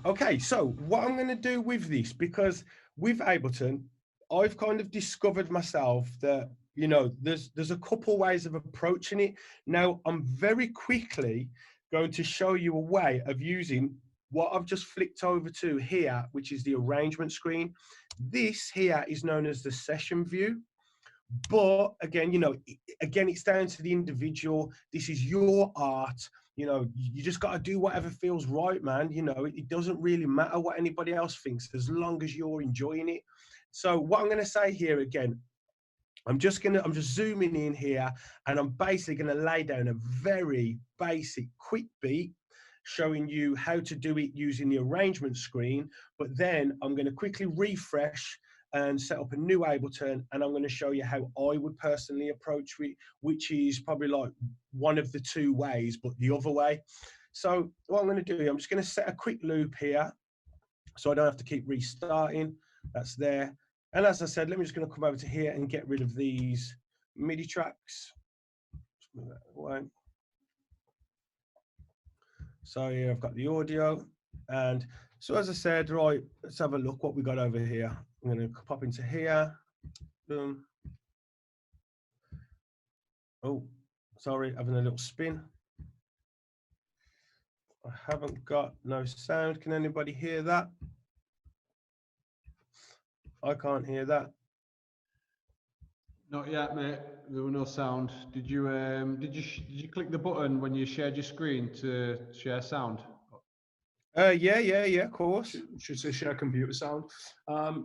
Okay, so what I'm going to do with this, because with Ableton, I've kind of discovered myself that, you know, there's a couple ways of approaching it. Now, I'm very quickly going to show you a way of using what I've just flicked over to here, which is the arrangement screen. This here is known as the session view. But again, you know, again, it's down to the individual. This is your art. You know, you just got to do whatever feels right, man. You know, it doesn't really matter what anybody else thinks as long as you're enjoying it. So what I'm going to say here again, I'm just zooming in here, and I'm basically going to lay down a very basic quick beat showing you how to do it using the arrangement screen. But then I'm going to quickly refresh and set up a new Ableton, and I'm going to show you how I would personally approach it, which is probably like one of the two ways, but the other way. So what I'm going to do, I'm just going to set a quick loop here so I don't have to keep restarting. That's there. And as I said, let me just going to come over to here and get rid of these MIDI tracks. Just move that away. So here I've got the audio. And so as I said, right, let's have a look what we got over here. I'm going to pop into here. Boom. Oh, sorry, having a little spin. I haven't got no sound. Can anybody hear that? I can't hear that. Not yet, mate. There was no sound. Did you click the button when you shared your screen to share sound? Yeah, of course. Should say share computer sound.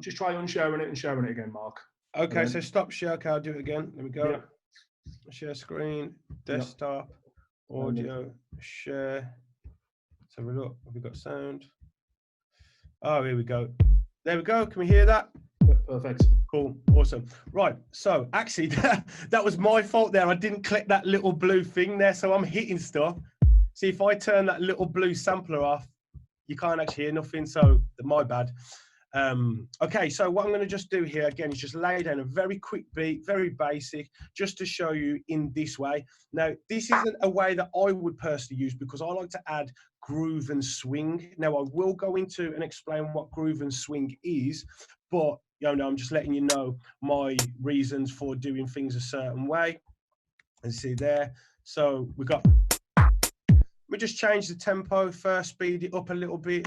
Just try unsharing it and sharing it again, Mark. Okay, so stop share. Okay, I'll do it again. Let me go. Yep. Share screen, desktop, audio, share. Let's have a look. Have we got sound? Oh, here we go. There we go. Can we hear that? Perfect. Cool. Awesome. Right. So actually, that was my fault there. I didn't click that little blue thing there. So I'm hitting stuff. See, if I turn that little blue sampler off, you can't actually hear nothing. So my bad. Okay, so what I'm going to just do here again is just lay down a very quick beat, very basic, just to show you in this way. Now, this isn't a way that I would personally use because I like to add groove and swing. Now, I will go into and explain what groove and swing is, but you know, I'm just letting you know my reasons for doing things a certain way. And see there. So we got. We just change the tempo first, speed it up a little bit.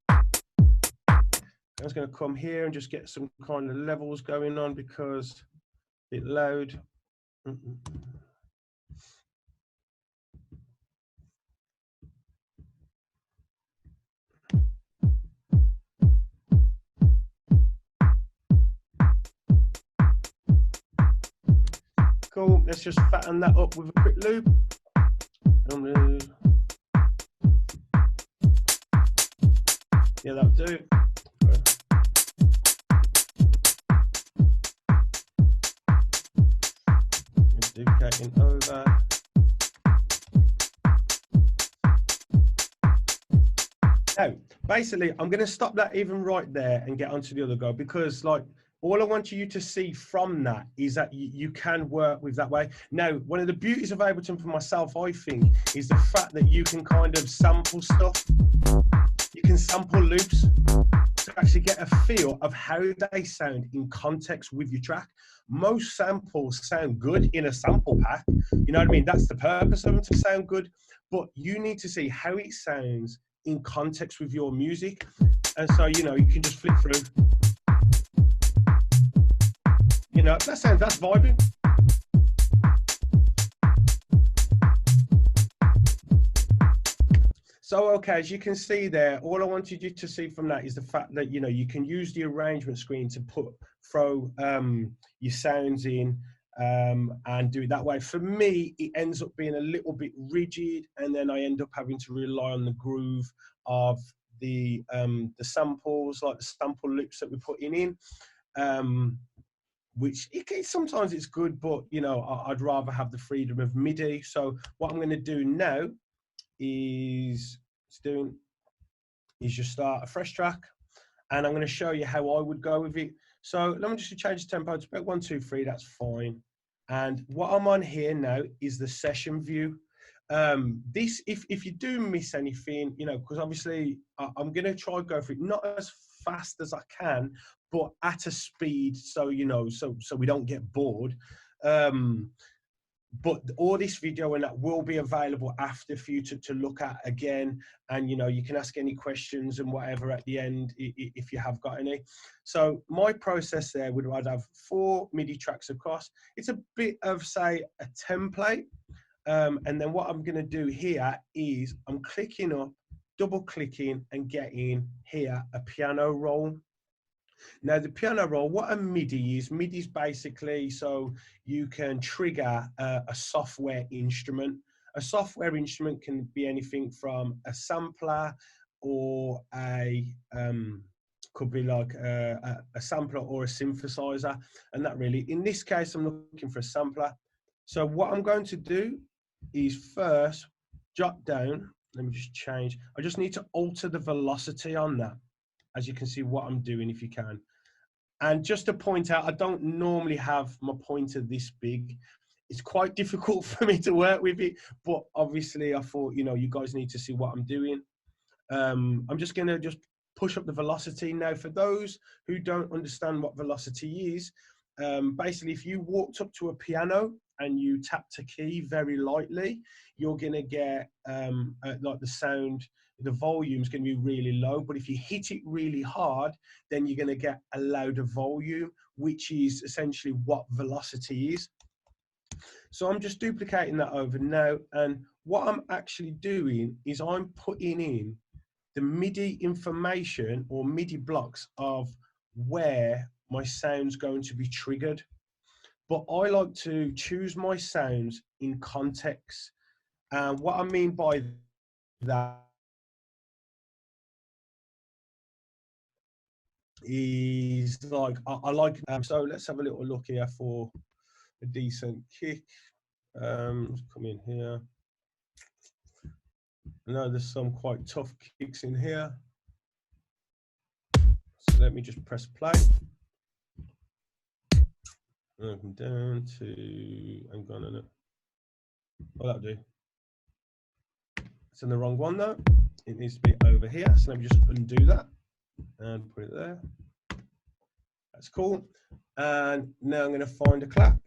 I'm just going to come here and just get some kind of levels going on because it's a bit loud. Cool, let's just fatten that up with a quick loop. Yeah, that'll do. Duplicating over. Now, basically, I'm going to stop that even right there and get onto the other go because, like, all I want you to see from that is that you can work with that way. Now, one of the beauties of Ableton for myself, I think, is the fact that you can kind of sample stuff. You can sample loops to actually get a feel of how they sound in context with your track. Most samples sound good in a sample pack. You know what I mean? That's the purpose of them, to sound good. But you need to see how it sounds in context with your music. And so, you know, you can just flip through. You know, that's vibing. So, okay, as you can see there, all I wanted you to see from that is the fact that, you know, you can use the arrangement screen to throw your sounds in and do it that way. For me, it ends up being a little bit rigid, and then I end up having to rely on the groove of the samples, like the sample loops that we're putting in. Which sometimes it's good, but you know, I'd rather have the freedom of MIDI. So what I'm going to do now is just start a fresh track, and I'm going to show you how I would go with it. So let me just change the tempo to about 1, 2, 3. That's fine. And what I'm on here now is the session view. This, if you do miss anything, you know, because obviously I'm going to try and go through it not as fast as I can, but at a speed, so you know, so we don't get bored. But all this video and that will be available after for you to look at again, and you know, you can ask any questions and whatever at the end if you have got any. So my process there would I'd have 4 MIDI tracks across. It's a bit of, say, a template. And then what I'm going to do here is I'm clicking up, double clicking, and getting here a piano roll. Now the piano roll, what a MIDI is basically so you can trigger a software instrument. A software instrument can be anything from a sampler or a could be like a sampler or a synthesizer, and that really, in this case, I'm looking for a sampler. So what I'm going to do is first jot down, let me just change, I just need to alter the velocity on that, as you can see what I'm doing if you can. And just to point out, I don't normally have my pointer this big. It's quite difficult for me to work with it, but obviously I thought, you know, you guys need to see what I'm doing. I'm just gonna just push up the velocity. Now, for those who don't understand what velocity is, basically if you walked up to a piano and you tapped a key very lightly, you're gonna get like the sound, the volume is going to be really low, but if you hit it really hard, then you're going to get a louder volume, which is essentially what velocity is. So I'm just duplicating that over now, and what I'm actually doing is I'm putting in the MIDI information or MIDI blocks of where my sound's going to be triggered. But I like to choose my sounds in context. And what I mean by that is like I like so let's have a little look here for a decent kick. Let's come in here. I know there's some quite tough kicks in here, so let me just press play. And come down to, I'm gonna, oh, that'll do. It's in the wrong one though. It needs to be over here, so let me just undo that and put it there. That's cool. And now I'm going to find a clap.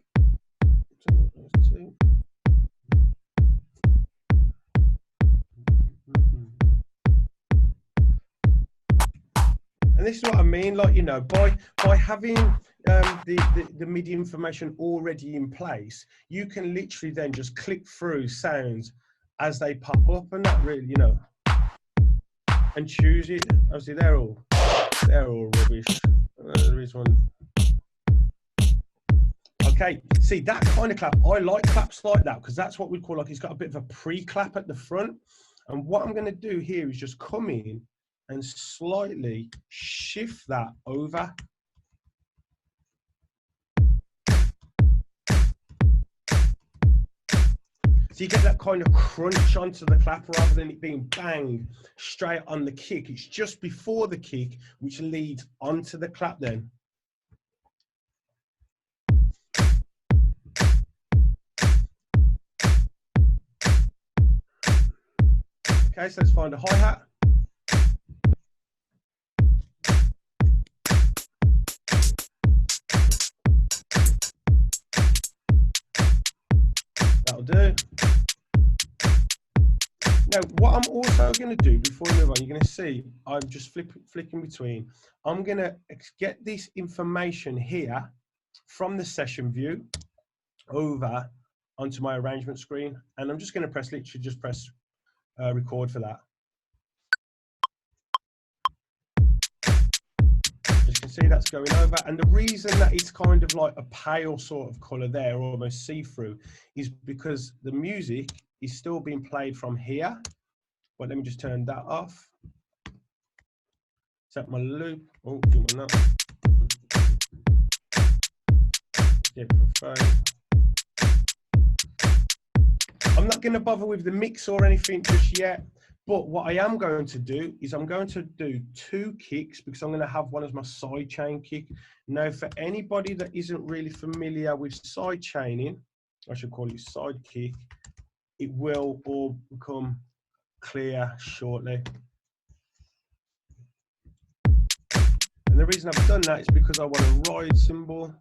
And this is what I mean, like, you know, by having the MIDI information already in place, you can literally then just click through sounds as they pop up, and that really, you know, and choose it. Obviously, they're all rubbish. There is one. Okay, see that kind of clap. I like claps like that because that's what we call, like, it's got a bit of a pre-clap at the front. And what I'm going to do here is just come in and slightly shift that over. So you get that kind of crunch onto the clap rather than it being bang straight on the kick. It's just before the kick which leads onto the clap then. Okay, so let's find a hi-hat. That'll do. Now, what I'm also going to do before we move on, you're going to see I'm just flicking between. I'm going to get this information here from the session view over onto my arrangement screen, and I'm just going to press, literally just press record for that. As you can see, that's going over, and the reason that it's kind of like a pale sort of color there, almost see-through, is because the music is still being played from here. But let me just turn that off. Set my loop. Oh, do one that. Get for phone. I'm not going to bother with the mix or anything just yet. But what I am going to do is I'm going to do 2 kicks because I'm going to have one as my sidechain kick. Now, for anybody that isn't really familiar with sidechaining, I should call it side kick, it will all become clear shortly. And the reason I've done that is because I want a ride cymbal.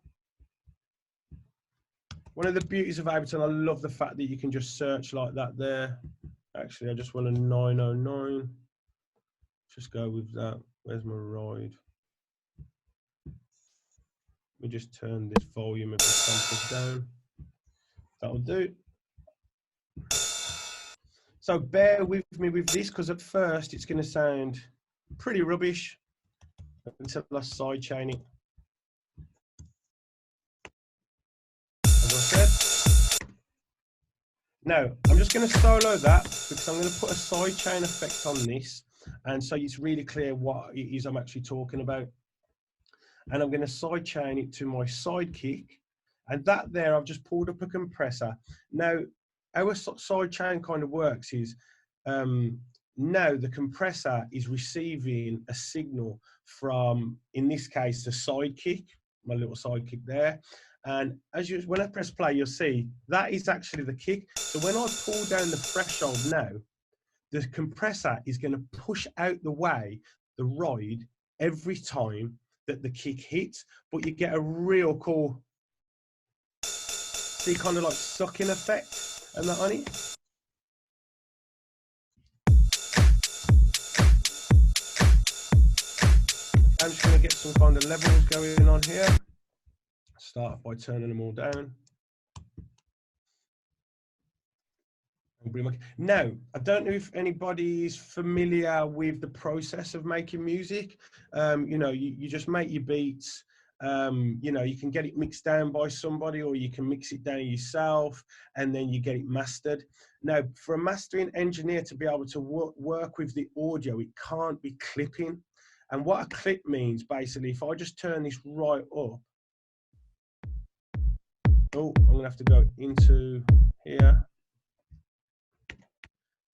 One of the beauties of Ableton, I love the fact that you can just search like that there. Actually, I just want a 909. Just go with that. Where's my ride? Let me just turn this volume of the samples down. That'll do. So bear with me with this, because at first it's going to sound pretty rubbish until I sidechain it. As I said. Now, I'm just going to solo that because I'm going to put a sidechain effect on this. And so it's really clear what it is I'm actually talking about. And I'm going to sidechain it to my sidekick. And that there, I've just pulled up a compressor. Now, our sidechain kind of works is now the compressor is receiving a signal from, in this case, the sidekick, my little sidekick there. And as you, when I press play, you'll see that is actually the kick. So when I pull down the threshold now, the compressor is going to push out the way the ride every time that the kick hits, but you get a real cool, see, kind of like sucking effect and that on it. I'm just going to get some kind of levels going on here. Start by turning them all down. Now, I don't know if anybody is familiar with the process of making music. You know, you just make your beats. You know, you can get it mixed down by somebody, or you can mix it down yourself, and then you get it mastered. Now, for a mastering engineer to be able to work with the audio, it can't be clipping. And what a clip means, basically, if I just turn this right up, oh, I'm gonna have to go into here.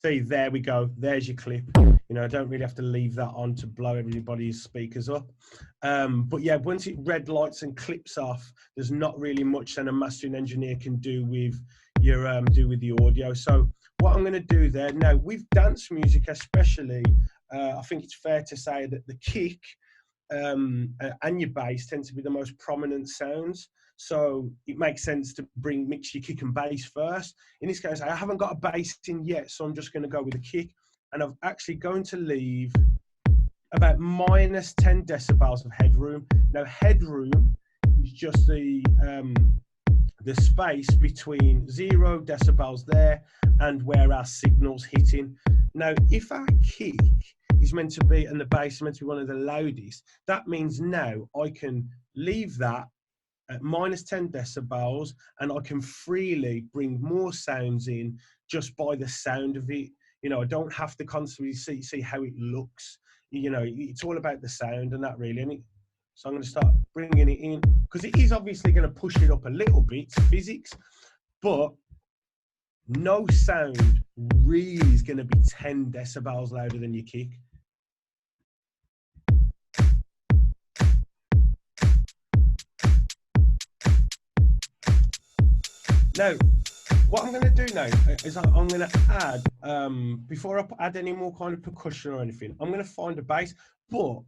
See, there we go. There's your clip. You know, I don't really have to leave that on to blow everybody's speakers up. But yeah, once it red lights and clips off, there's not really much that a mastering engineer can do with your the audio. So what I'm going to do there now, with dance music especially, I think it's fair to say that the kick and your bass tend to be the most prominent sounds. So it makes sense to mix your kick and bass first. In this case, I haven't got a bass in yet, so I'm just going to go with a kick. And I'm actually going to leave about -10 decibels of headroom. Now, headroom is just the space between 0 decibels there and where our signal's hitting. Now, if our kick is meant to be, and the bass is meant to be one of the loudest, that means now I can leave that at -10 decibels, and I can freely bring more sounds in just by the sound of it. You know, I don't have to constantly see how it looks. You know, it's all about the sound and that, really, isn't it? So I'm going to start bringing it in, because it is obviously going to push it up a little bit, it's physics, but no sound really is going to be 10 decibels louder than your kick. Now, what I'm going to do now is I'm going to add, before I add any more kind of percussion or anything, I'm going to find a bass, but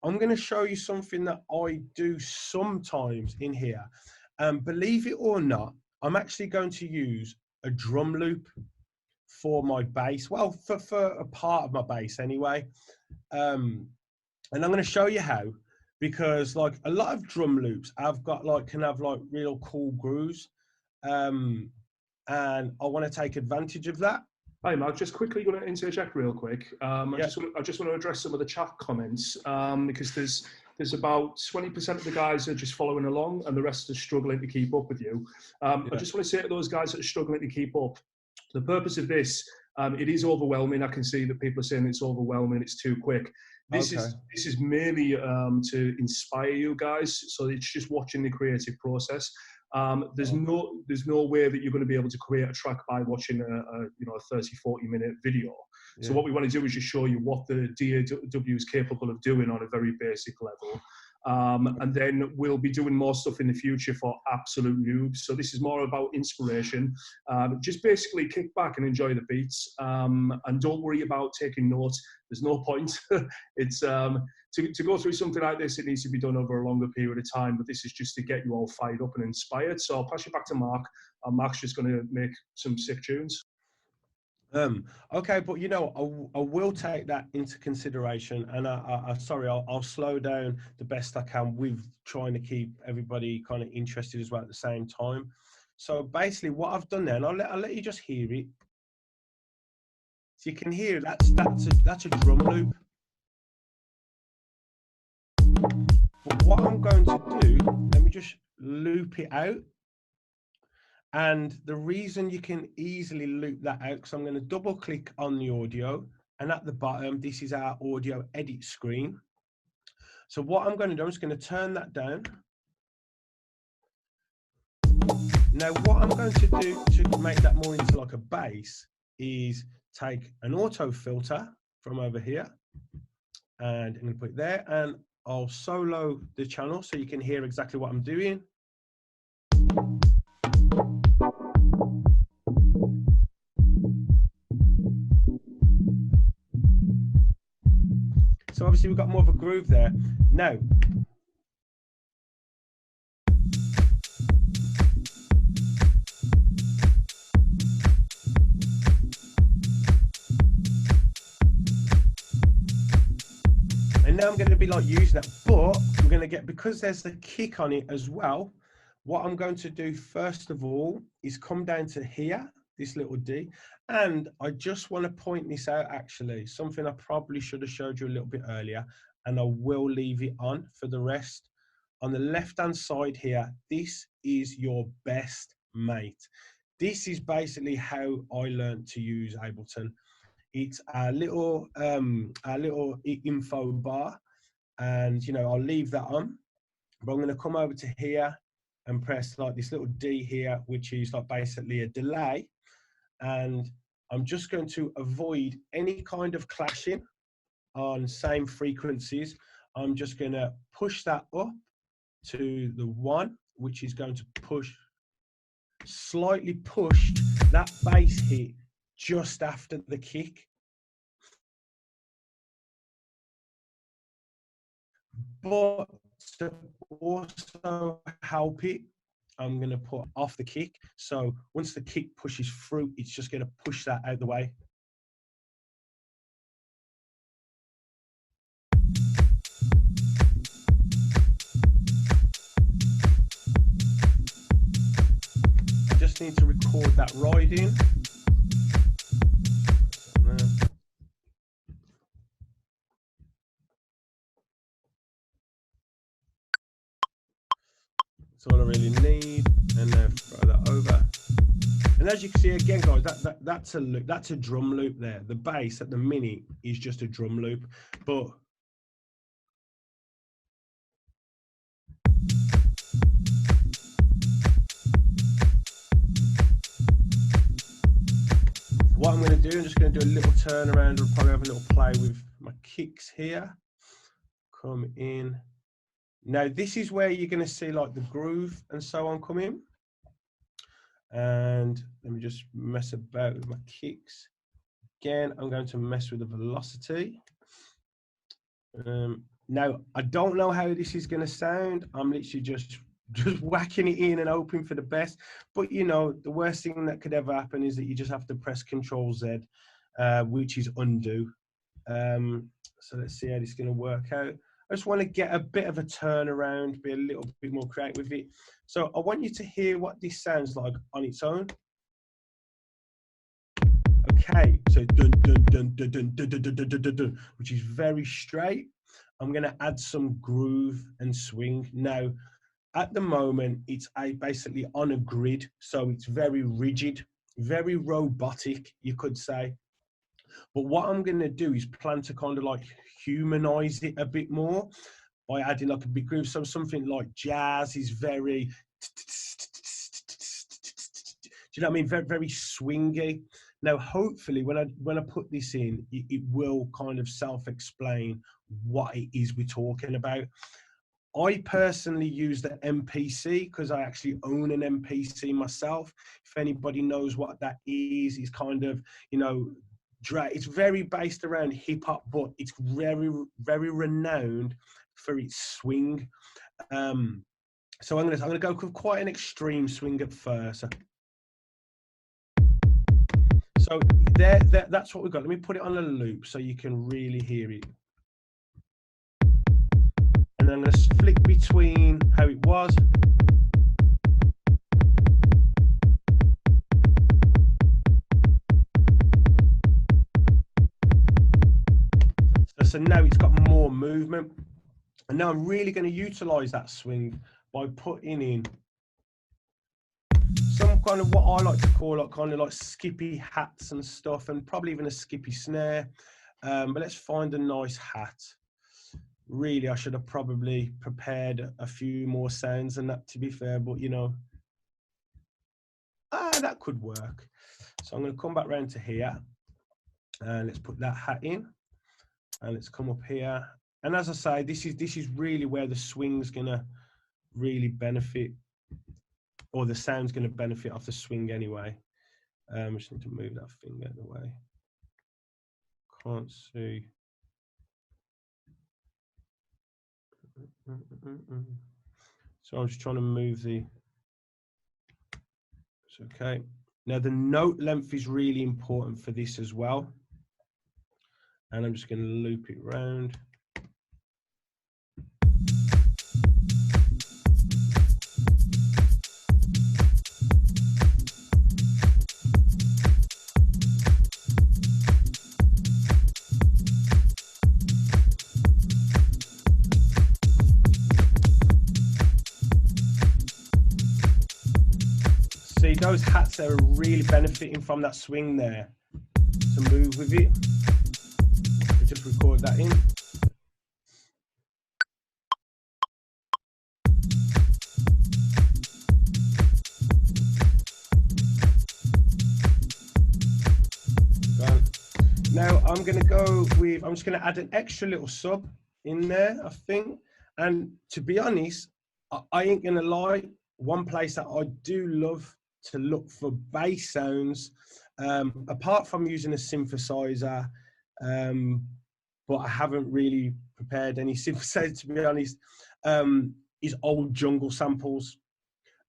I'm going to show you something that I do sometimes in here. Believe it or not, I'm actually going to use a drum loop for my bass. Well, for a part of my bass anyway. And I'm going to show you how, because like a lot of drum loops can have like real cool grooves. And I want to take advantage of that. Hi, Mark. Just quickly going to interject real quick. I just want to address some of the chat comments because there's about 20% of the guys are just following along, and the rest are struggling to keep up with you. I just want to say to those guys that are struggling to keep up, the purpose of this, it is overwhelming. I can see that people are saying it's overwhelming, it's too quick. This is merely to inspire you guys. So it's just watching the creative process. There's no way that you're going to be able to create a track by watching a 30-40 minute video. So what we want to do is just show you what the DAW is capable of doing on a very basic level. And then we'll be doing more stuff in the future for absolute noobs. So this is more about inspiration. Just basically kick back and enjoy the beats, and don't worry about taking notes. There's no point. It's to go through something like this, it needs to be done over a longer period of time, but this is just to get you all fired up and inspired. So I'll pass you back to Mark, and Mark's just going to make some sick tunes. Okay, but you know, I will take that into consideration, and I'll slow down the best I can with trying to keep everybody kind of interested as well at the same time. So basically what I've done then, I'll let you just hear it. So you can hear that's a drum loop. But what I'm going to do, let me just loop it out. And the reason you can easily loop that out, because I'm going to double click on the audio, and at the bottom, this is our audio edit screen. So what I'm going to do, I'm just going to turn that down. Now, what I'm going to do to make that more into like a bass is take an auto filter from over here, and I'm going to put it there, and I'll solo the channel so you can hear exactly what I'm doing. So obviously we've got more of a groove there. Now, and now I'm going to be like using that, but I'm going to get, because there's a kick on it as well, what I'm going to do first of all is come down to here, this little D, and I just want to point this out actually, something I probably should have showed you a little bit earlier, and I will leave it on for the rest. On the left hand side here, this is your best mate. This is basically how I learned to use Ableton. It's a little info bar, and you know, I'll leave that on, but I'm going to come over to here and press like this little D here, which is like basically a delay. And I'm just going to avoid any kind of clashing on same frequencies. I'm just going to push that up to the 1, which is going to slightly push that bass hit just after the kick. But to also help it, I'm going to put off the kick. So once the kick pushes through, it's just going to push that out the way. I just need to record that riding. That's all I really need, and now throw that over. And as you can see again, guys, that's a loop, that's a drum loop there. The bass at the minute is just a drum loop, but what I'm going to do, I'm just going to do a little turnaround. I'll probably have a little play with my kicks here. Come in. Now this is where you're going to see like the groove and so on come in. And let me just mess about with my kicks. Again, I'm going to mess with the velocity. Now, I don't know how this is going to sound. I'm literally just whacking it in and hoping for the best. But, you know, the worst thing that could ever happen is that you just have to press Control-Z, which is undo. So let's see how this is going to work out. I just want to get a bit of a turnaround, be a little bit more creative with it. So I want you to hear what this sounds like on its own. Okay, so dun, dun, dun, dun, dun, dun, dun, dun, dun, dun, dun, which is very straight. I'm going to add some groove and swing. Now, at the moment, it's basically on a grid, so it's very rigid, very robotic, you could say. But what I'm going to do is plan to kind of like humanize it a bit more by adding like a big groove. So something like jazz is very, you know what I mean? Very, very swingy. Now, hopefully, when I put this in, it will kind of self-explain what it is we're talking about. I personally use the MPC because I actually own an MPC myself. If anybody knows what that is, it's kind of, you know, it's very based around hip hop, but it's very, very renowned for its swing. So I'm gonna go with quite an extreme swing at first. So that's what we've got. Let me put it on a loop so you can really hear it. And I'm going to flick between how it was. So now it's got more movement. And now I'm really going to utilize that swing by putting in some kind of what I like to call like kind of like skippy hats and stuff, and probably even a skippy snare. But let's find a nice hat. Really, I should have probably prepared a few more sounds than that, to be fair, but you know, that could work. So I'm going to come back round to here and let's put that hat in, and let's come up here. And as I say, this is really where the swing's going to really benefit, or the sound's going to benefit off the swing anyway. I just need to move that finger out of the way. Can't see. So I'm just trying to move the, it's okay. Now the note length is really important for this as well. And I'm just going to loop it round. See, those hats there are really benefiting from that swing there. To move with it, I just record that in. Now I'm going to go with, I'm just going to add an extra little sub in there, I think. And to be honest, I ain't going to lie, one place that I do love to look for bass sounds, apart from using a synthesizer, but I haven't really prepared any synthesizer, to be honest, is old jungle samples.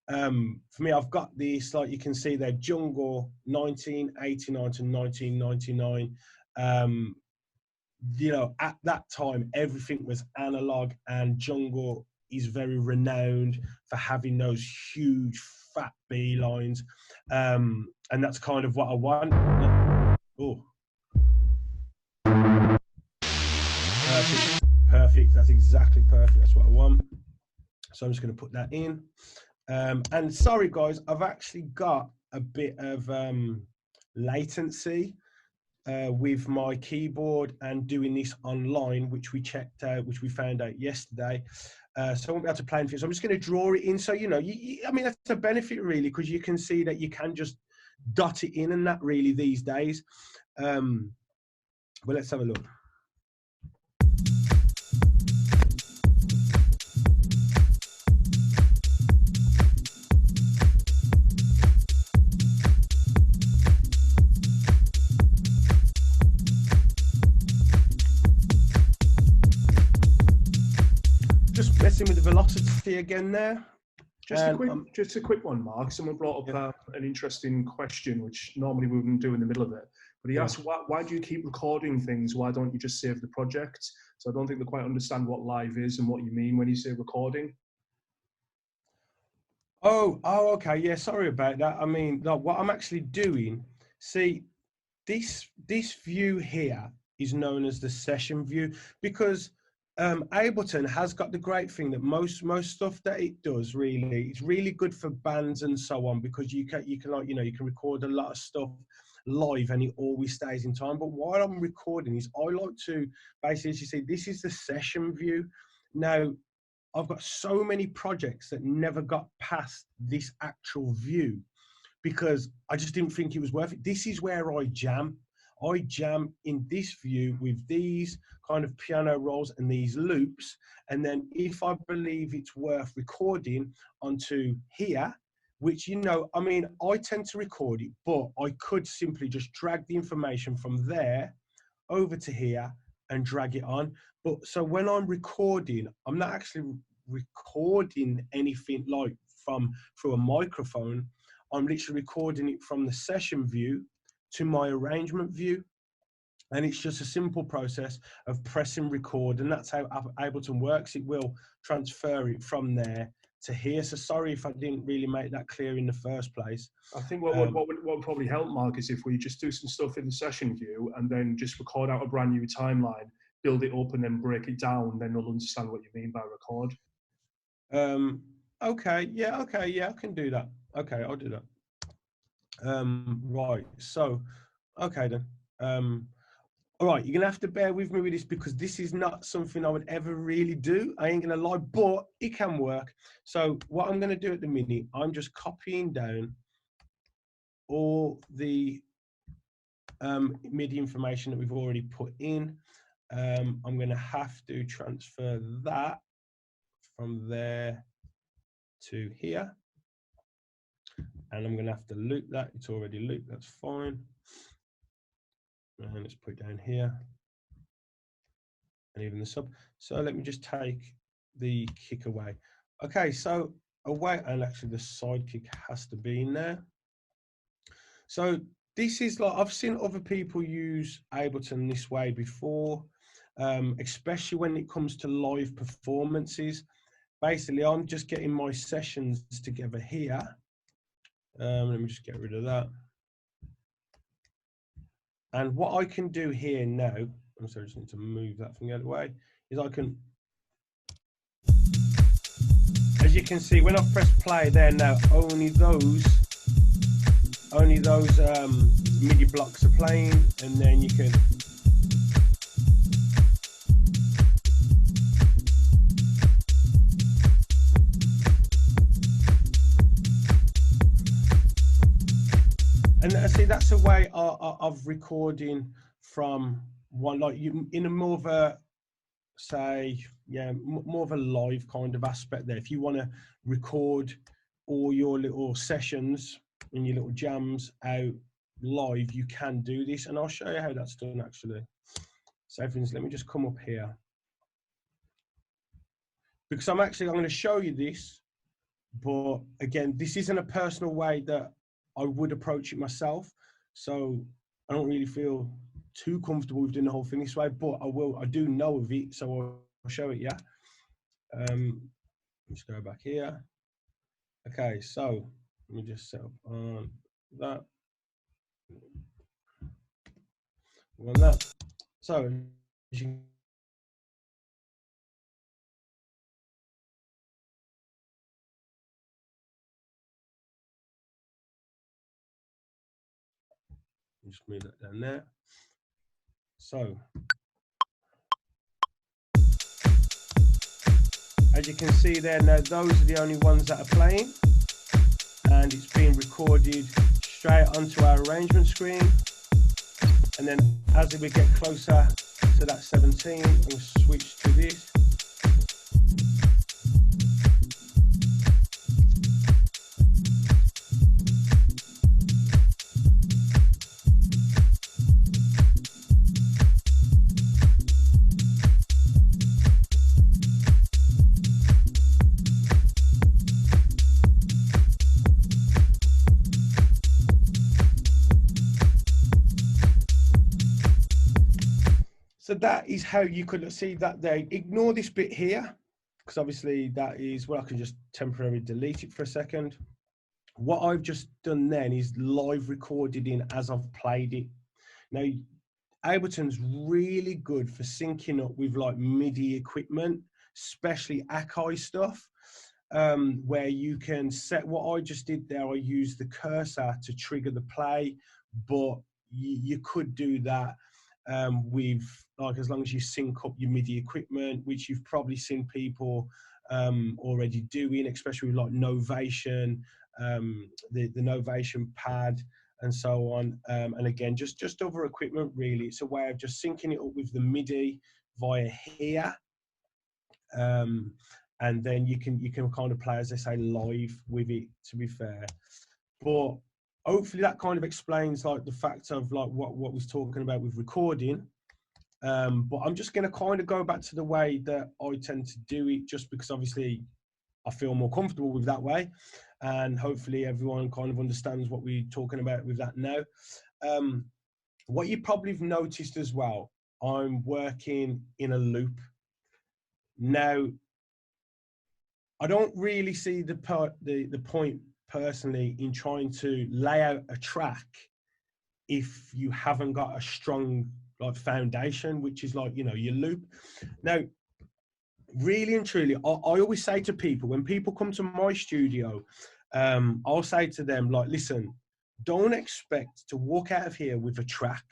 For me, I've got this, like you can see there, jungle 1989 to 1999. You know, at that time, everything was analog, and jungle is very renowned for having those huge fat B lines. And that's kind of what I want. Oh. Perfect, perfect. That's exactly perfect. That's what I want. So I'm just going to put that in. And sorry, guys, I've actually got a bit of latency with my keyboard and doing this online, which we checked out, which we found out yesterday. So I won't be able to play anything. So I'm just going to draw it in. So, you know, I mean, that's a benefit really, because you can see that you can just dot it in and that really these days. Well, let's have a look. Just messing with the velocity again there. Just a quick one, Mark. Someone brought up an interesting question, which normally we wouldn't do in the middle of it. But he asked, why do you keep recording things? Why don't you just save the project? So I don't think they quite understand what live is and what you mean when you say recording. Oh, okay. Yeah, sorry about that. I mean, no, what I'm actually doing, see, this view here is known as the session view, because Ableton has got the great thing that most stuff that it does really, it's really good for bands and so on, because you can like, you know, you can record a lot of stuff live and it always stays in time. But while I'm recording is, I like to basically, as you see, this is the session view. Now I've got so many projects that never got past this actual view, because I just didn't think it was worth it. This is where I jam. I jam in this view with these kind of piano rolls and these loops. And then if I believe it's worth recording onto here, which, you know, I mean, I tend to record it, but I could simply just drag the information from there over to here and drag it on. But so when I'm recording, I'm not actually recording anything like through a microphone. I'm literally recording it from the session view to my arrangement view. And it's just a simple process of pressing record, and that's how Ableton works. It will transfer it from there to here. So sorry if I didn't really make that clear in the first place. I think what would probably help, Mark, is if we just do some stuff in the session view and then just record out a brand new timeline, build it up and then break it down, then they'll understand what you mean by record. Okay, yeah, I can do that. Okay, I'll do that. Right, so, okay then. All right, you're gonna have to bear with me with this because this is not something I would ever really do. I ain't gonna lie, but it can work. So what I'm gonna do at the minute, I'm just copying down all the MIDI information that we've already put in. I'm gonna have to transfer that from there to here. And I'm gonna have to loop that. It's already looped, that's fine. And let's put it down here. And even the sub. So let me just take the kick away. Okay, so away, and actually the side kick has to be in there. So this is like, I've seen other people use Ableton this way before, especially when it comes to live performances. Basically, I'm just getting my sessions together here. Let me just get rid of that. And what I can do here now, I'm sorry, I just need to move that thing out of the way, is I can, as you can see, when I press play there now, only those MIDI blocks are playing, and then you can, and I see that's a way of recording from one, like you in a more of a, say, yeah, more of a live kind of aspect there. If you want to record all your little sessions and your little jams out live, you can do this, and I'll show you how that's done actually. So everything's, let me just come up here, because I'm going to show you this, but again, this isn't a personal way that I would approach it myself, so I don't really feel too comfortable with doing the whole thing this way, but I do know of it, so I'll show it, yeah. Let's go back here. Okay, so let me just set up on that. On that. So as you just move that down there. So as you can see there, now those are the only ones that are playing, and it's being recorded straight onto our arrangement screen. And then as we get closer to that 17, we'll switch to this. So that is how you could see that there. Ignore this bit here, because obviously that is, well, I can just temporarily delete it for a second. What I've just done then is live recorded in as I've played it. Now, Ableton's really good for syncing up with like MIDI equipment, especially Akai stuff, where you can set, what I just did there, I used the cursor to trigger the play, but you could do that with, like, as long as you sync up your MIDI equipment, which you've probably seen people already doing, especially with like Novation the Novation pad and so on. And again, just other equipment really. It's a way of just syncing it up with the MIDI via here. And then you can kind of play, as I say, live with it, to be fair. But hopefully that kind of explains like the fact of like what was talking about with recording. But I'm just going to kind of go back to the way that I tend to do it, just because obviously I feel more comfortable with that way, and hopefully everyone kind of understands what we're talking about with that now. What you probably have noticed as well, I'm working in a loop. Now, I don't really see the point personally in trying to lay out a track if you haven't got a strong like foundation, which is like, you know, your loop. Now, really and truly, I always say to people, when people come to my studio, I'll say to them, like, listen, don't expect to walk out of here with a track.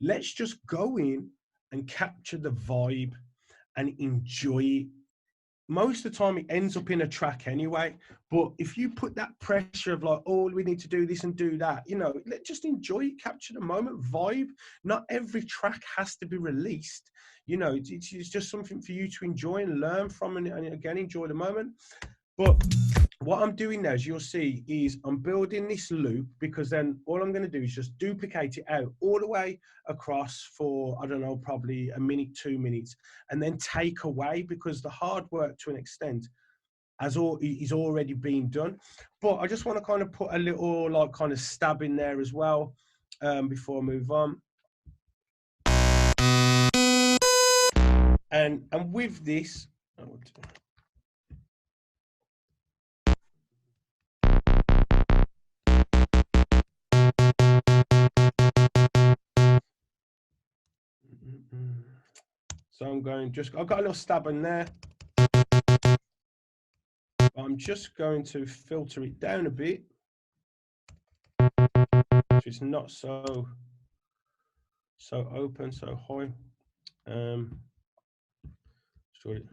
Let's just go in and capture the vibe and enjoy it. Most of the time it ends up in a track anyway, but if you put that pressure of like, oh, we need to do this and do that, you know, let's just enjoy it, capture the moment, vibe. Not every track has to be released. You know, it's just something for you to enjoy and learn from, and again, enjoy the moment. But what I'm doing now, as you'll see, is I'm building this loop, because then all I'm going to do is just duplicate it out all the way across for, I don't know, probably a minute, 2 minutes, and then take away, because the hard work to an extent is already been done. But I just want to kind of put a little like kind of stab in there as well before I move on. And with this, so I'm going I've got a little stab in there. I'm just going to filter it down a bit, so it's not so open, so high. Sorry.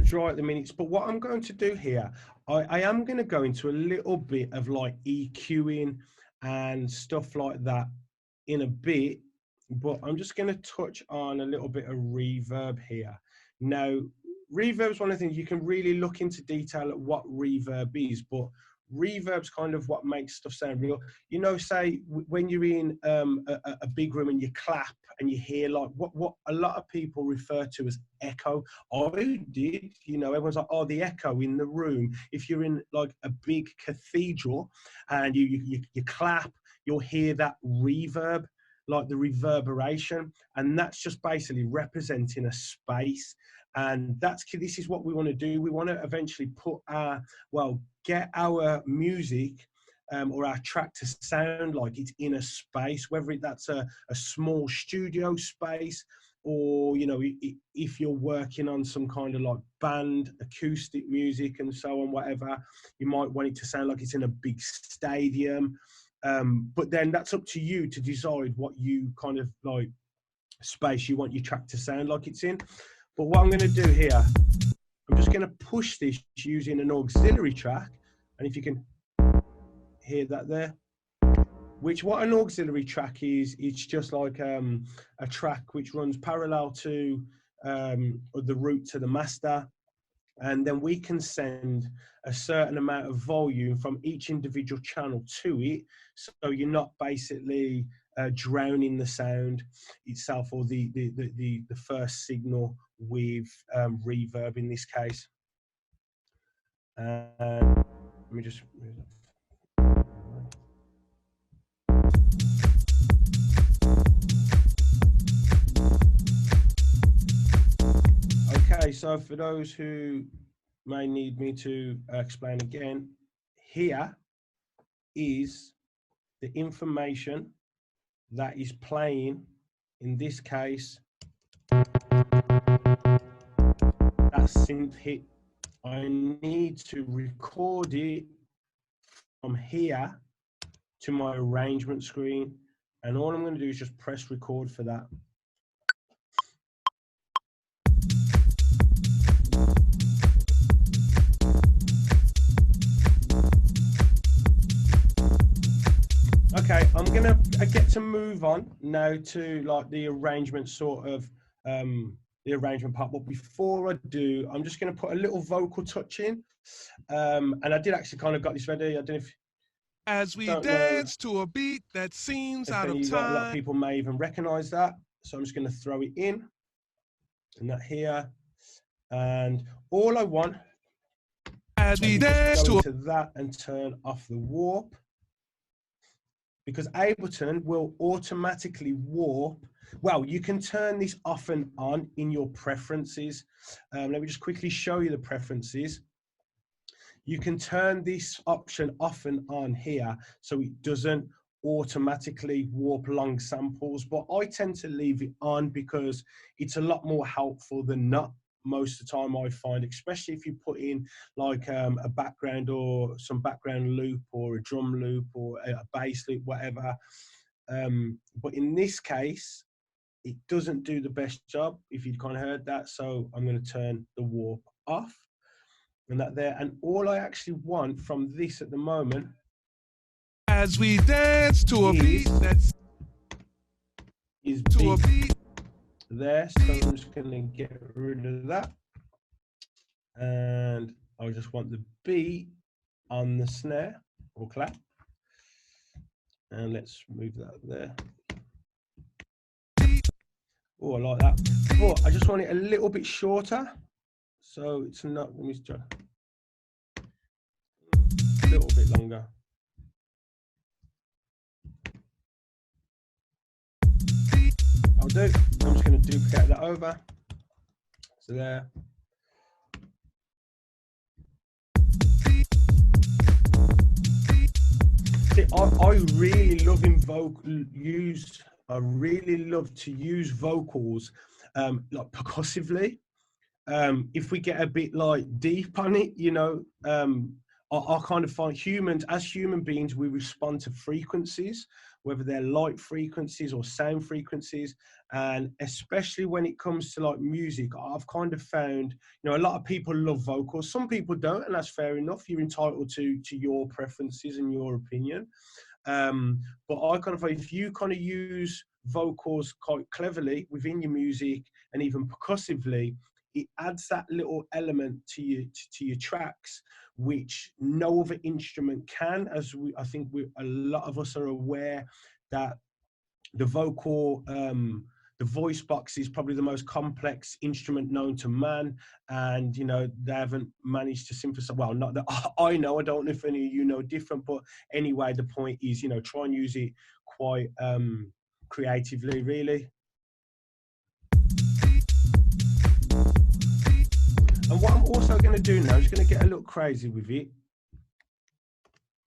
Dry at the minutes, but what I'm going to do here, I am going to go into a little bit of like EQing and stuff like that in a bit, but I'm just going to touch on a little bit of reverb here. Now, reverb is one of the things you can really look into detail at what reverb is, but reverb's kind of what makes stuff sound real. You know, say when you're in a big room and you clap and you hear like what a lot of people refer to as echo. I did, you know, everyone's like, oh, the echo in the room. If you're in like a big cathedral and you clap, you'll hear that reverb, like the reverberation, and that's just basically representing a space. And this is what we want to do. We want to eventually put get our music or our track to sound like it's in a space, whether that's a small studio space, or, you know, if you're working on some kind of like band acoustic music and so on, whatever, you might want it to sound like it's in a big stadium. But then that's up to you to decide what you kind of like space you want your track to sound like it's in. But what I'm going to do here, I'm just going to push this using an auxiliary track. And if you can hear that there, what an auxiliary track is, it's just like a track which runs parallel to the route to the master. And then we can send a certain amount of volume from each individual channel to it. So you're not basically drowning the sound itself, or the first signal with reverb in this case. Let me just move that. Okay, so for those who may need me to explain again, here is the information that is playing, in this case, that synth hit, I need to record it from here to my arrangement screen. And all I'm going to do is just press record for that. Okay, I'm gonna get to move on now to like the arrangement sort of the arrangement part. But before I do, I'm just gonna put a little vocal touch in. And I did actually kind of got this ready. I don't know if as we dance to a beat that seems out of time. A lot of people may even recognize that. So I'm just gonna throw it in and that here. And all I want as we dance to that and turn off the warp, because Ableton will automatically warp. Well, you can turn this off and on in your preferences. Let me just quickly show you the preferences. You can turn this option off and on here so it doesn't automatically warp long samples, but I tend to leave it on because it's a lot more helpful than not. Most of the time I find, especially if you put in like a background or some background loop or a drum loop or a bass loop, whatever. But in this case, it doesn't do the best job, if you'd kind of heard that. So I'm going to turn the warp off and that there. And all I actually want from this at the moment, as we dance to a beat that's is to a beat there. So I'm just going to get rid of that, and I just want the beat on the snare or clap, and let's move that there. Oh, I like that. But I just want it a little bit shorter, so it's not. Let me try a little bit longer. I'll do. I'm just going to duplicate that over. So there. See, I really love I really love to use vocals like percussively. If we get a bit like deep on it, you know, I kind of find as human beings, we respond to frequencies, whether they're light frequencies or sound frequencies. And especially when it comes to like music, I've kind of found, you know, a lot of people love vocals. Some people don't, and that's fair enough. You're entitled to your preferences and your opinion. But I kind of, if you kind of use vocals quite cleverly within your music and even percussively, it adds that little element to your tracks, which no other instrument can. As I think a lot of us are aware that the vocal, the voice box is probably the most complex instrument known to man, and you know they haven't managed to synthesize. Well, not that I know. I don't know if any of you know different, but anyway, the point is, you know, try and use it quite creatively, really. And what I'm also going to do now is going to get a little crazy with it,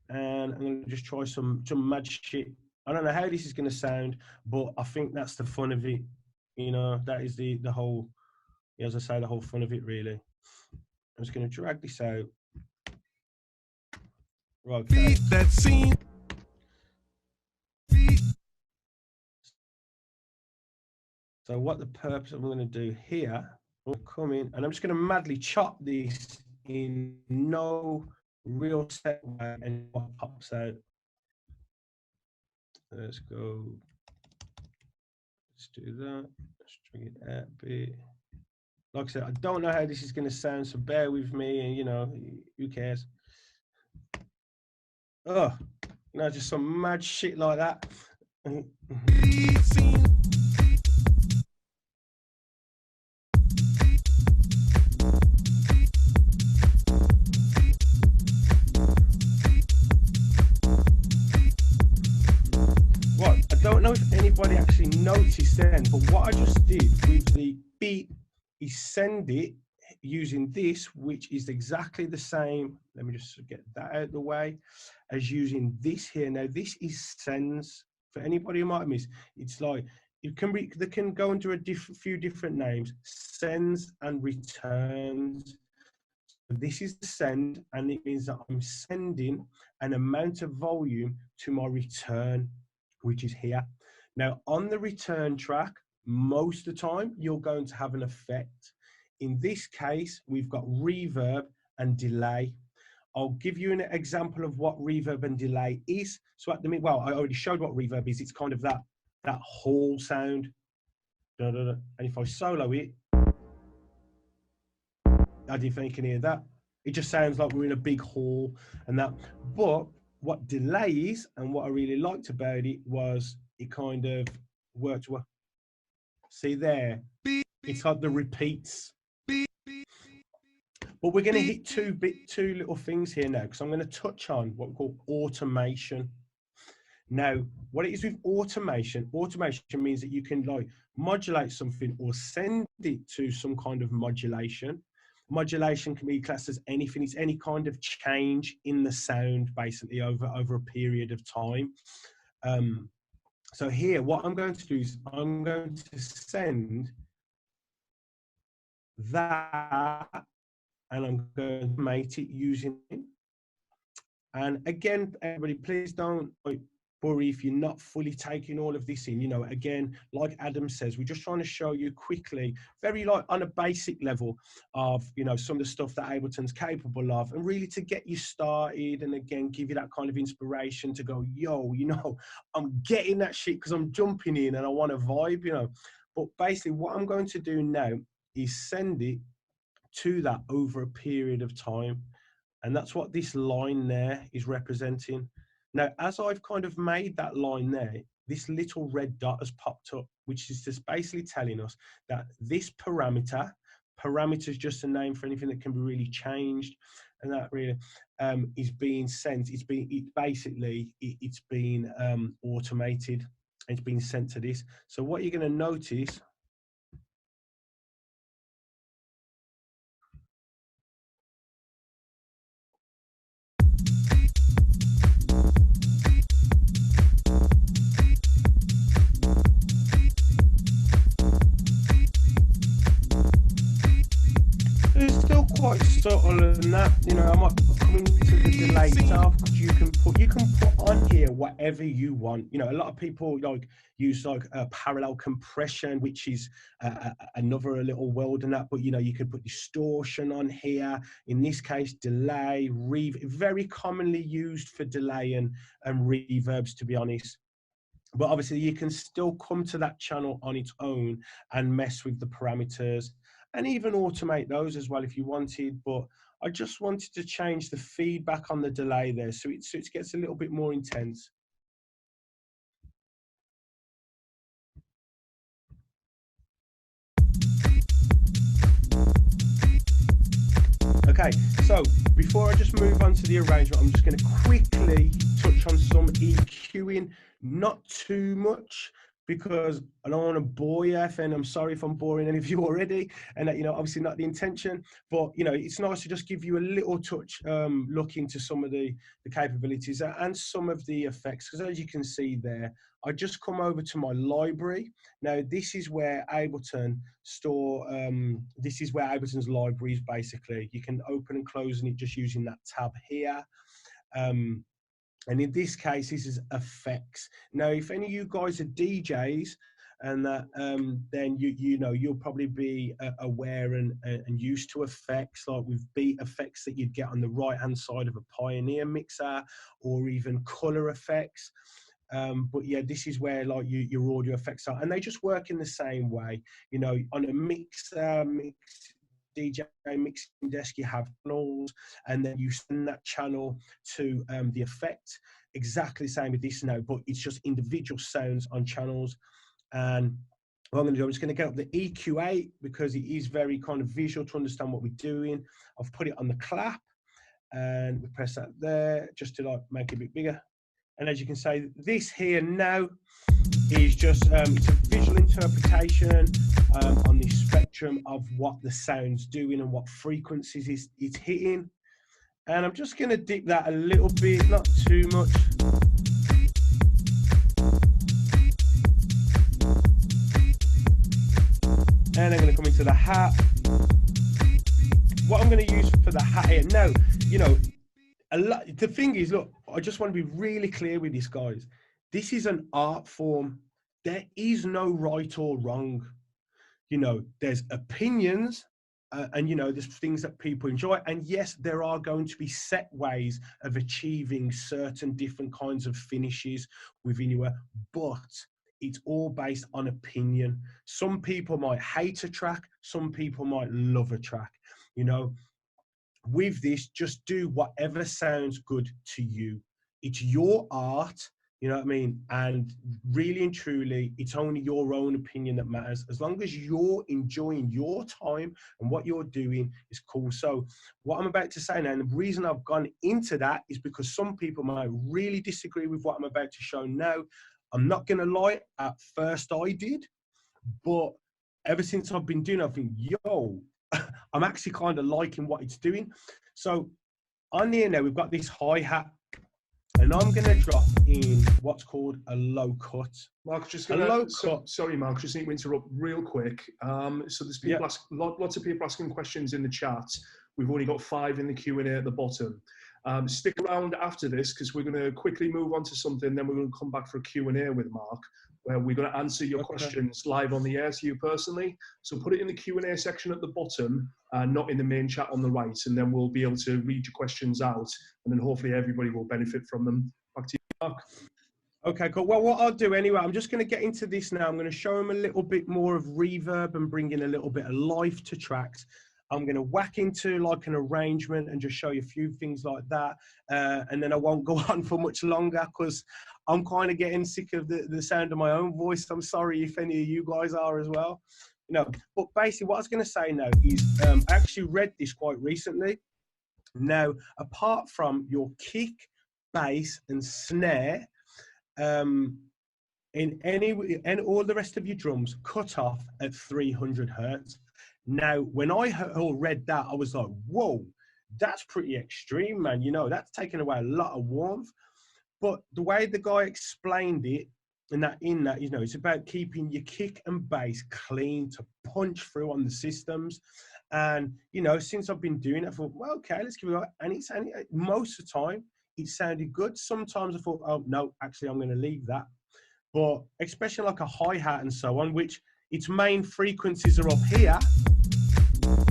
and I'm going to just try some mad shit. I don't know how this is going to sound, but I think that's the fun of it. You know, that is the whole, as I say, the whole fun of it, really. I'm just going to drag this out. Right, okay. That scene. So what the purpose I'm going to do here, I'll come in and I'm just going to madly chop this in no real set way and what pops out. Let's go. Let's do that. Let's bring it out a bit. Like I said, I don't know how this is going to sound, so bear with me, and you know, who cares? Oh, you know, just some mad shit like that. I don't know if anybody actually noticed then, but what I just did with the beat is send it using this, which is exactly the same. Let me just get that out of the way. as using this here. Now this is sends. For anybody who might have missed, it's like it can be, they can go under a few different names, sends and returns. This is the send, and it means that I'm sending an amount of volume to my return, which is here. Now on the return track, most of the time you're going to have an effect. In this case, we've got reverb and delay. I'll give you an example of what reverb and delay is. So at the minute, well, I already showed what reverb is. It's kind of that hall sound. And if I solo it, I don't know if you can hear that. It just sounds like we're in a big hall and that. But what delay is, and what I really liked about it, was it kind of worked well. See there, it's like the repeats. But we're going to hit two little things here now, because I'm going to touch on what we call automation. Now, what it is with automation means that you can like modulate something or send it to some kind of modulation. Modulation can be classed as anything. It's any kind of change in the sound, basically, over a period of time. So here, what I'm going to do is I'm going to send that, and I'm going to make it using it. And again, everybody, please don't worry if you're not fully taking all of this in. You know, again, like Adam says, we're just trying to show you quickly, very like on a basic level of, you know, some of the stuff that Ableton's capable of, and really to get you started, and again, give you that kind of inspiration to go, yo, you know, I'm getting that shit because I'm jumping in and I want to vibe, you know. But basically what I'm going to do now is send it to that over a period of time. And that's what this line there is representing. Now, as I've kind of made that line there, this little red dot has popped up, which is just basically telling us that this parameter is just a name for anything that can be really changed, and that really is being sent. It's being automated. It's being sent to this. So what you're going to notice, quite subtle and that, you know, I might come into the delay stuff, because you can put on here whatever you want. You know, a lot of people like use like a parallel compression, which is another little world in that, but you know, you could put distortion on here. In this case, delay, very commonly used for delay and reverbs, to be honest. But obviously you can still come to that channel on its own and mess with the parameters, and even automate those as well if you wanted. But I just wanted to change the feedback on the delay there, so it gets a little bit more intense. Okay, so before I just move on to the arrangement, I'm just going to quickly touch on some EQing, not too much, because I don't want to bore you, and I'm sorry if I'm boring any of you already, and that, you know, obviously not the intention, but you know, it's nice to just give you a little touch look into some of the capabilities and some of the effects, because as you can see there, I just come over to my library. Now this is where Ableton store, this is where Ableton's library is basically. You can open and close it just using that tab here. And in this case, this is effects. Now, if any of you guys are DJs, and that, then you know, you'll probably be aware and used to effects, like with beat effects that you'd get on the right hand side of a Pioneer mixer, or even color effects. But yeah, this is where like your audio effects are, and they just work in the same way. You know, on a mixer, DJ mixing desk, you have channels, and then you send that channel to the effect. Exactly the same with this now, but it's just individual sounds on channels. And what I'm going to do, I'm just going to get up the EQ8 because it is very kind of visual to understand what we're doing. I've put it on the clap, and we press that there just to like make it a bit bigger. And as you can see, this here now is just it's a visual interpretation on the spectrum of what the sound's doing and what frequencies it's hitting. And I'm just going to dip that a little bit, not too much. And I'm going to come into the hat. What I'm going to use for the hat here, now, you know, the thing is, look, I just want to be really clear with this, guys. This is an art form. There is no right or wrong. You know, there's opinions and, you know, there's things that people enjoy. And yes, there are going to be set ways of achieving certain different kinds of finishes within your work, but it's all based on opinion. Some people might hate a track. Some people might love a track, you know. With this, just do whatever sounds good to you. It's your art, you know what I mean? And really and truly, it's only your own opinion that matters. As long as you're enjoying your time and what you're doing is cool. So what I'm about to say now, and the reason I've gone into that is because some people might really disagree with what I'm about to show now. I'm not going to lie, at first I did, but ever since I've been doing it, I think, yo, I'm actually kind of liking what it's doing. So on here now, we've got this hi-hat, and I'm going to drop in what's called a low cut. Mark, just gonna, sorry, Mark, just need to interrupt real quick. So there's people lots of people asking questions in the chat. We've only got 5 in the Q&A at the bottom. Stick around after this because we're going to quickly move on to something. Then we're going to come back for a Q&A with Mark, where we're going to answer your questions live on the air to you personally. So put it in the Q&A section at the bottom, not in the main chat on the right, and then we'll be able to read your questions out, and then hopefully everybody will benefit from them. Back to you, Mark. Okay, cool. Well, what I'll do anyway, I'm just going to get into this now. I'm going to show them a little bit more of reverb and bring in a little bit of life to tracks. I'm going to whack into like an arrangement and just show you a few things like that. And then I won't go on for much longer because I'm kind of getting sick of the sound of my own voice. I'm sorry if any of you guys are as well. You know, but basically what I was going to say now is I actually read this quite recently. Now, apart from your kick, bass and snare, in all the rest of your drums cut off at 300 hertz. Now, when I read that, I was like, whoa, that's pretty extreme, man. You know, that's taking away a lot of warmth. But the way the guy explained it, you know, it's about keeping your kick and bass clean to punch through on the systems. And, you know, since I've been doing it, I thought, well, okay, let's give it a go. And most of the time, it sounded good. Sometimes I thought, oh, no, actually, I'm going to leave that. But especially like a hi-hat and so on, which its main frequencies are up here,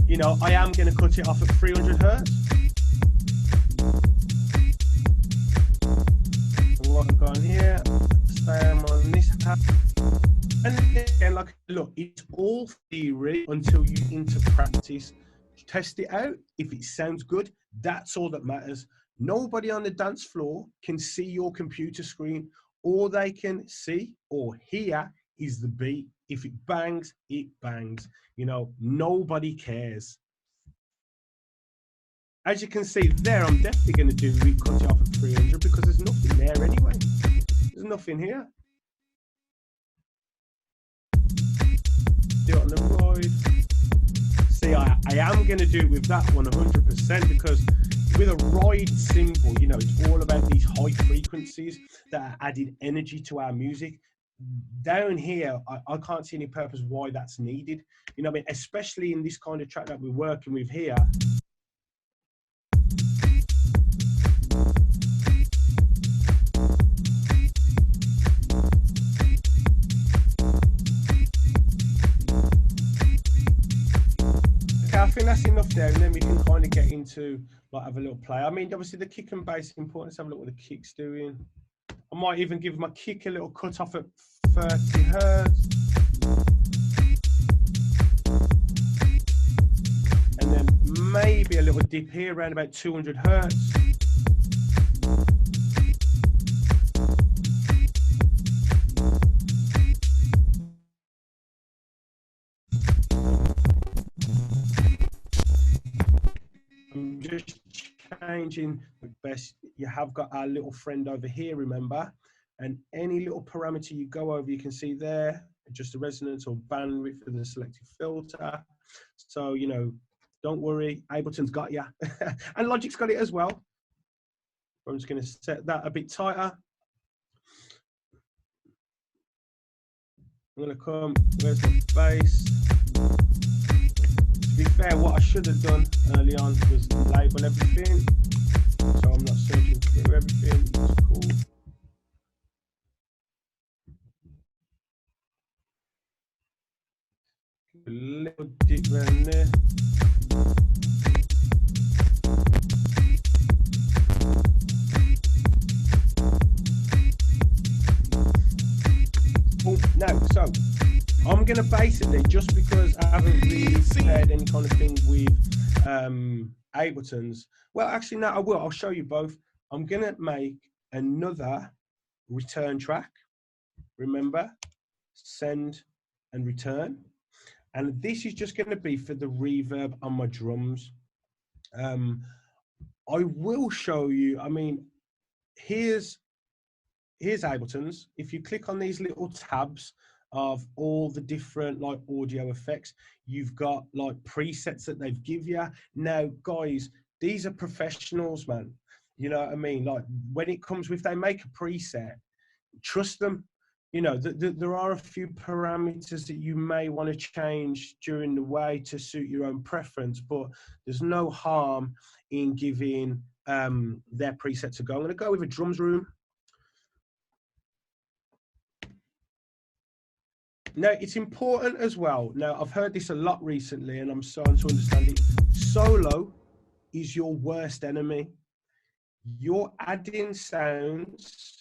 you know, I am going to cut it off at 300 hertz. And what I've got here, stay on this hat. And again, like, look, it's all theory until you into practice. Test it out. If it sounds good, that's all that matters. Nobody on the dance floor can see your computer screen. All they can see or hear is the beat. If it bangs, it bangs. You know, nobody cares. As you can see there, I'm definitely going to do cut it off at 300 because there's nothing there anyway. There's nothing here. Do it on the ride. See, I am going to do it with that 100% because with a ride cymbal, you know, it's all about these high frequencies that are added energy to our music. Down here, I can't see any purpose why that's needed. You know what I mean? Especially in this kind of track that we're working with here. I think that's enough there, and then we can kind of get into like have a little play. I mean, obviously the kick and bass is important. Let's have a look what the kick's doing. I might even give my kick a little cut off at 30 hertz, and then maybe a little dip here around about 200 hertz. I'm just changing the best. You have got our little friend over here, remember, and any little parameter you go over, you can see there, just the resonance or bandwidth of the selective filter. So, you know, Don't worry, Ableton's got you. And Logic's got it as well. I'm just going to set that a bit tighter. I'm going to come, where's my bass? To be fair, what I should have done early on was label everything. So I'm not searching through everything. It's cool. A little dip around there. No, so I'm going to basically, just because I haven't really prepared any kind of thing with Ableton's, well, actually, no, I will. I'll show you both. I'm going to make another return track. Remember, send and return. And this is just going to be for the reverb on my drums. I will show you, I mean, here's Ableton's. If you click on these little tabs of all the different like audio effects, you've got like presets that they've give you. Now, guys, these are professionals, man. You know what I mean? Like when it comes with, they make a preset, trust them. You know, there are a few parameters that you may want to change during the way to suit your own preference, but there's no harm in giving their presets a go. I'm going to go with a drums room. Now, it's important as well. Now, I've heard this a lot recently, and I'm starting to understand it. Solo is your worst enemy. You're adding sounds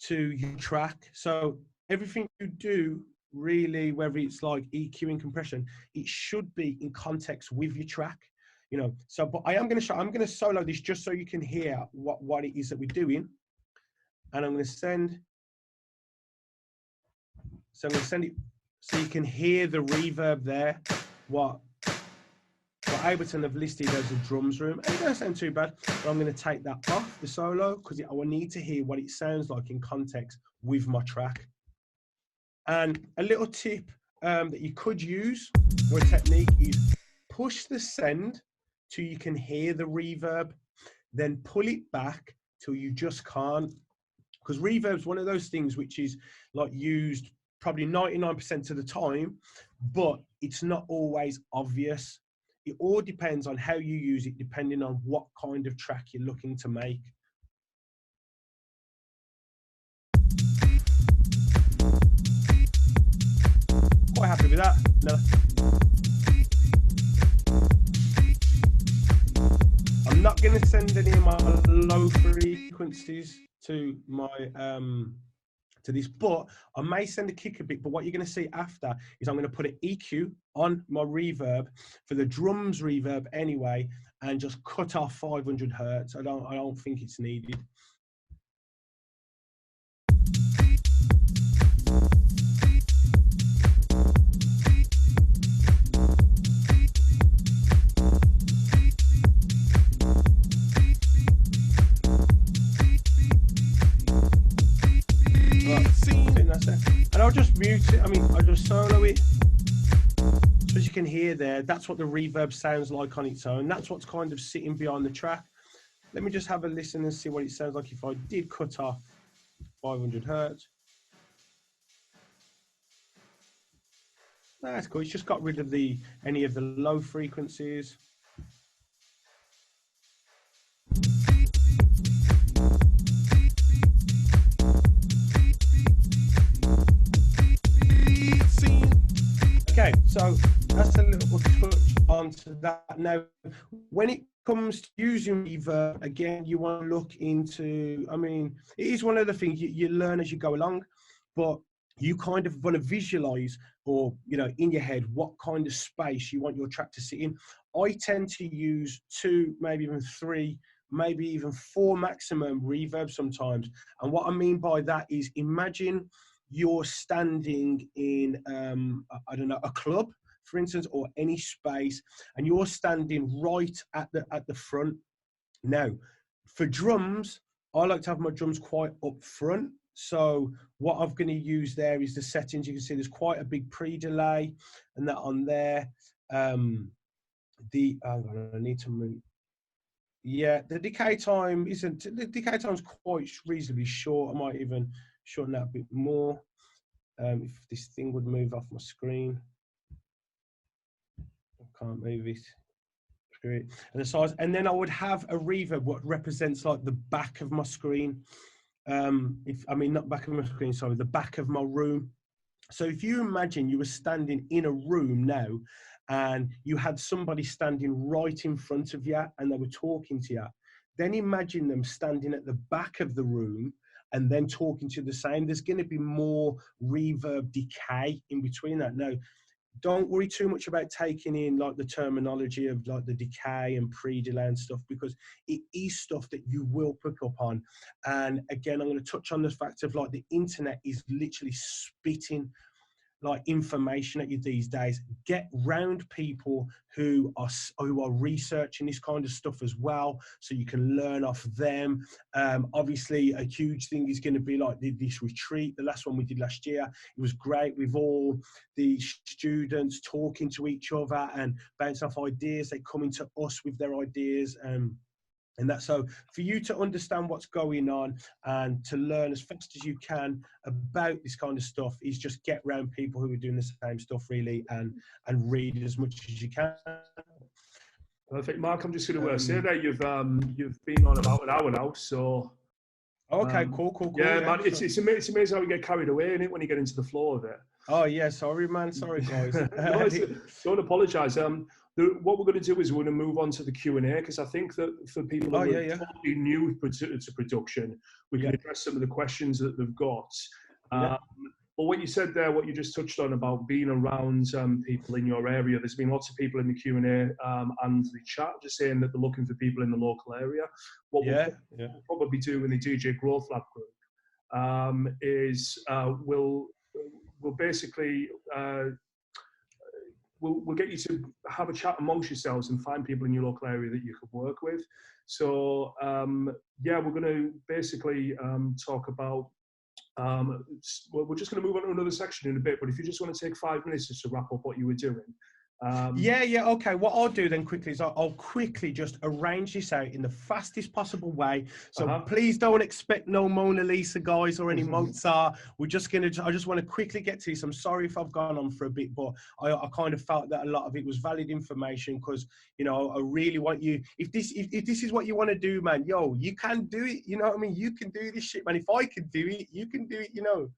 to your track. So everything you do, really, whether it's like EQ and compression, it should be in context with your track. You know, so, but I'm going to solo this just so you can hear what it is that we're doing. And I'm going to send. So I'm going to send it so you can hear the reverb there. What Ableton have listed as a drums room. And it doesn't sound too bad, but I'm going to take that off the solo because I need to hear what it sounds like in context with my track. And a little tip that you could use, or a technique, is push the send till you can hear the reverb, then pull it back till you just can't. Because reverb's one of those things which is like used probably 99% of the time, but it's not always obvious. It all depends on how you use it, depending on what kind of track you're looking to make. Quite happy with that. No. I'm not going to send any of my low frequencies to my to this, but I may send a kick a bit. But what you're going to see after is I'm going to put an EQ on my reverb for the drums reverb anyway, and just cut off 500 hertz. I don't think it's needed. And I'll just mute it. I mean, I'll just solo it. So as you can hear there, that's what the reverb sounds like on its own. That's what's kind of sitting behind the track. Let me just have a listen and see what it sounds like if I did cut off 500 hertz. That's cool. It's just got rid of any of the low frequencies. Okay, so that's a little touch onto that. Now, when it comes to using reverb, again, you want to look into, I mean, it is one of the things you learn as you go along, but you kind of want to visualize, or, you know, in your head, what kind of space you want your track to sit in. I tend to use 2, maybe even 3, maybe even 4 maximum reverb sometimes. And what I mean by that is, imagine you're standing in, I don't know, a club, for instance, or any space, and you're standing right at the front. Now, for drums, I like to have my drums quite up front. So what I'm going to use there is the settings. You can see there's quite a big pre-delay and that on there. hang on, I need to move. Yeah, the decay time isn't, the decay time's quite reasonably short. I might even shorten that a bit more. If this thing would move off my screen. I can't move it. And the size, and then I would have a reverb what represents like the back of my screen. Not back of my screen, sorry, the back of my room. So if you imagine you were standing in a room now and you had somebody standing right in front of you and they were talking to you, then imagine them standing at the back of the room and then talking to the same. There's going to be more reverb decay in between that. Now, don't worry too much about taking in like the terminology of like the decay and pre-delay and stuff, because it is stuff that you will pick up on. And again, I'm going to touch on the fact of like the internet is literally spitting like information at you these days. Get round people who are researching this kind of stuff as well, so you can learn off them. Obviously a huge thing is going to be like this retreat, the last one we did last year. It was great with all the students talking to each other and bouncing off ideas. They coming to us with their ideas, and that's so for you to understand what's going on and to learn as fast as you can about this kind of stuff is just get around people who are doing the same stuff really, and read as much as you can. Perfect, Mark. I'm just going to say that you've been on about an hour now, so. Okay, cool. Yeah, man, it's amazing how we get carried away in it when you get into the flow of it. Oh yeah, sorry man, sorry guys. No, don't apologise. What we're going to do is we're going to move on to the Q&A, because I think that for people who are totally new to production, we can address some of the questions that they've got. But what you said there, what you just touched on about being around people in your area, there's been lots of people in the Q&A and the chat just saying that they're looking for people in the local area. What we'll probably do in the DJ Growth Lab group is we'll basically we'll get you to have a chat amongst yourselves and find people in your local area that you could work with. So we're going to basically talk about. We're just going to move on to another section in a bit, but if you just want to take 5 minutes just to wrap up what you were doing. Okay. What I'll do then quickly is I'll quickly just arrange this out in the fastest possible way. So please don't expect no Mona Lisa, guys, or any Mozart. I just want to quickly get to this. I'm sorry if I've gone on for a bit, but I kind of felt that a lot of it was valid information, because you know I really want you. If this is what you want to do, man, yo, you can do it. You know what I mean? You can do this shit, man. If I can do it, you can do it. You know.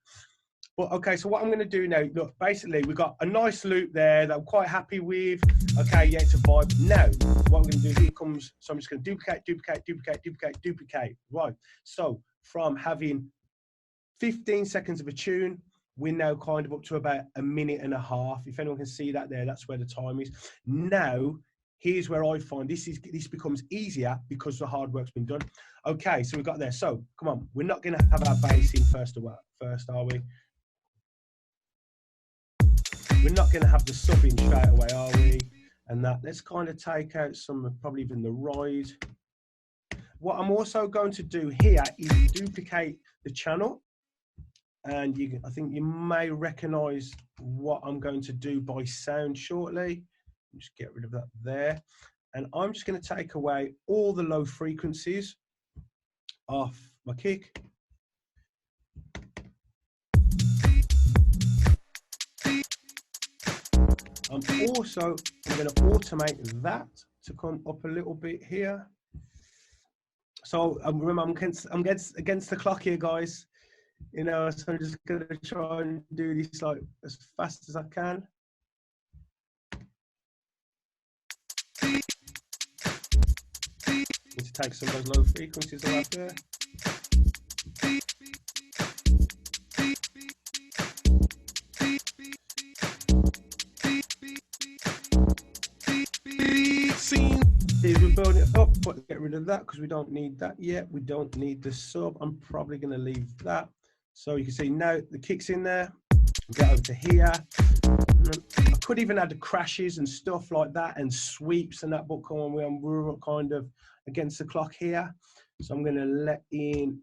But okay, so what I'm going to do now, look, basically we've got a nice loop there that I'm quite happy with. Okay, yeah, it's a vibe. Now, what I'm going to do, here comes, so I'm just going to duplicate. Right, so from having 15 seconds of a tune, we're now kind of up to about 1.5 minutes. If anyone can see that there, that's where the time is. Now, here's where I find this becomes easier because the hard work's been done. Okay, so we've got there. So, come on, we're not going to have our bass in first, are we? We're not going to have the sub in straight away, are we? And that, let's kind of take out some, probably even the ride. What I'm also going to do here is duplicate the channel. And I think you may recognize what I'm going to do by sound shortly. Just get rid of that there. And I'm just going to take away all the low frequencies off my kick. I'm going to automate that to come up a little bit here. So remember, I'm against the clock here, guys. You know, so I'm just going to try and do this like as fast as I can. Need to take some of those low frequencies off there. We're building it up, but get rid of that because we don't need that yet. We don't need the sub. I'm probably going to leave that. So you can see now the kick's in there. Get over to here. I could even add the crashes and stuff like that and sweeps and that, but come on, we're kind of against the clock here. So I'm going to let in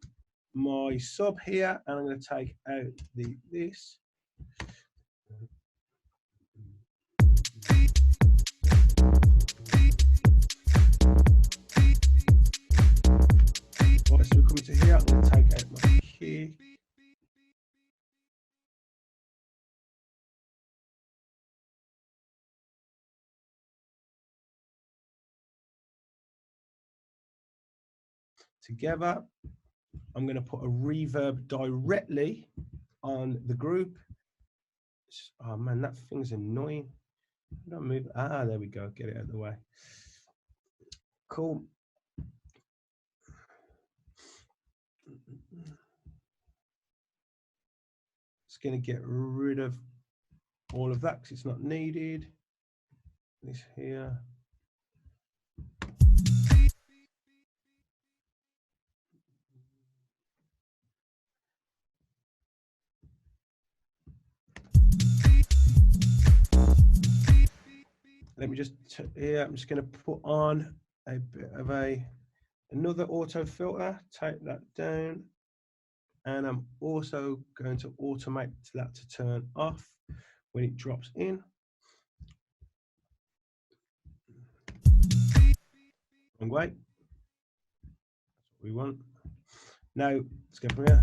my sub here, and I'm going to take out this. Right, so we're coming to here. I'm going to take out my key. Together, I'm going to put a reverb directly on the group. Oh man, that thing's annoying. Don't move. Ah, there we go. Get it out of the way. Cool. It's going to get rid of all of that because it's not needed. This here. Let me just here. I'm just going to put on a bit of another auto filter. Take that down, and I'm also going to automate that to turn off when it drops in. Wrong way. That's what we want. Now let's go from here.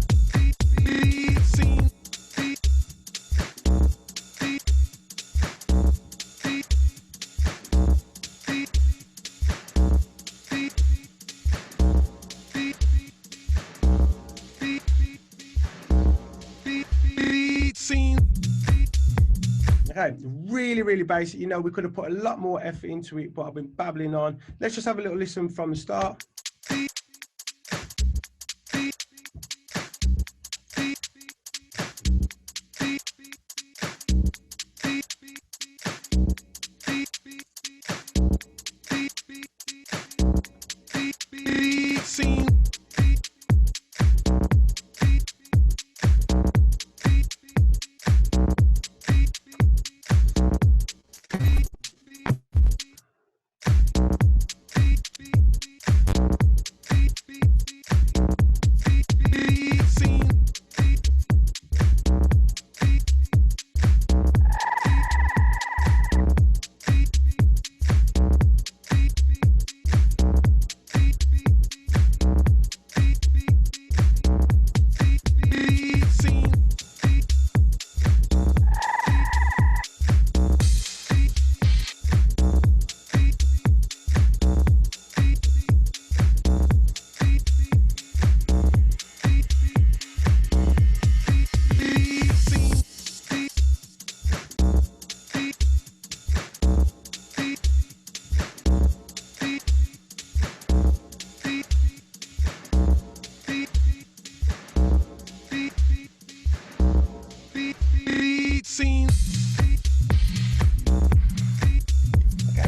Okay, really basic. You know, we could have put a lot more effort into it, but I've been babbling on. Let's just have a little listen from the start.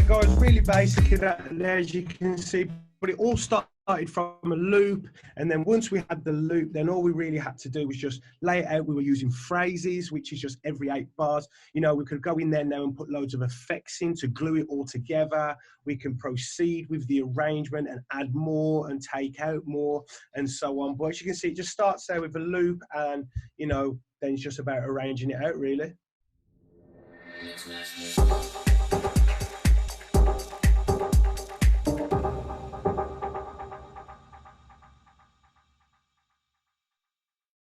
Guys, really basically that there, as you can see, but it all started from a loop, and then once we had the loop, then all we really had to do was just lay it out. We were using phrases, which is just every 8 bars. You know, we could go in there now and put loads of effects in to glue it all together. We can proceed with the arrangement and add more and take out more and so on. But as you can see, it just starts there with a loop, and you know, then it's just about arranging it out, really.